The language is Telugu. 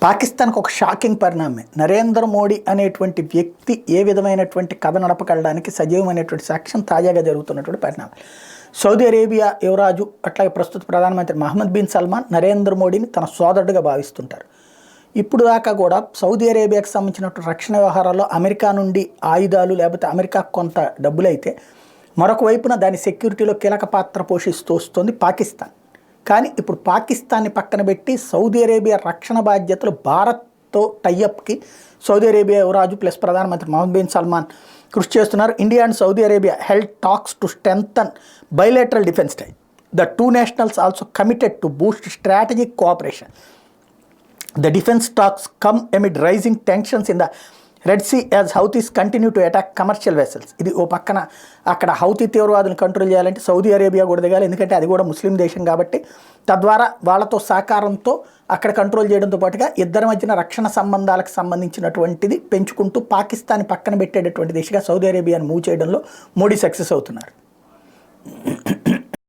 పాకిస్తాన్కి ఒక షాకింగ్ పరిణామమే. నరేంద్ర మోడీ అనేటువంటి వ్యక్తి ఏ విధమైనటువంటి కథ నడపగలడానికి సజీవమైనటువంటి సాక్ష్యం తాజాగా జరుగుతున్నటువంటి పరిణామం. సౌదీ అరేబియా యువరాజు అట్లాగే ప్రస్తుత ప్రధానమంత్రి మహమ్మద్ బిన్ సల్మాన్ నరేంద్ర మోడీని తన సోదరుడిగా భావిస్తుంటారు. ఇప్పుడు దాకా కూడా సౌదీ అరేబియాకి సంబంధించినటువంటి రక్షణ వ్యవహారాల్లో అమెరికా నుండి ఆయుధాలు లేకపోతే అమెరికాకు కొంత డబ్బులైతే మరొక వైపున దాని సెక్యూరిటీలో కీలక పాత్ర పోషిస్తూ వస్తుంది పాకిస్తాన్. కానీ ఇప్పుడు పాకిస్తాన్ని పక్కన పెట్టి సౌదీ అరేబియా రక్షణ బాధ్యతలు భారత్తో టైఅప్కి సౌదీ అరేబియా యువరాజు ప్లస్ ప్రధానమంత్రి మహమ్మద్ బిన్ సల్మాన్ కృషి చేస్తున్నారు. India and Saudi Arabia held talks to strengthen bilateral defence tie. The two nationals also committed to boost strategic cooperation. The defense talks come amid rising tensions in the Red Sea as Houthis continue to attack commercial vessels. ఇది ఓ పక్కన అక్కడ హౌతీ తీవ్రవాదులను కంట్రోల్ చేయాలంటే సౌదీ అరేబియా కూడా దిగాలి, ఎందుకంటే అది కూడా ముస్లిం దేశం కాబట్టి. తద్వారా వాళ్ళతో సహకారంతో అక్కడ కంట్రోల్ చేయడంతో పాటుగా ఇద్దరి మధ్యన రక్షణ సంబంధాలకు సంబంధించినటువంటిది పెంచుకుంటూ పాకిస్తాన్ పక్కన పెట్టేటటువంటి దిశగా సౌదీ అరేబియాను మూవ్ చేయడంలో మోడీ సక్సెస్ అవుతున్నారు.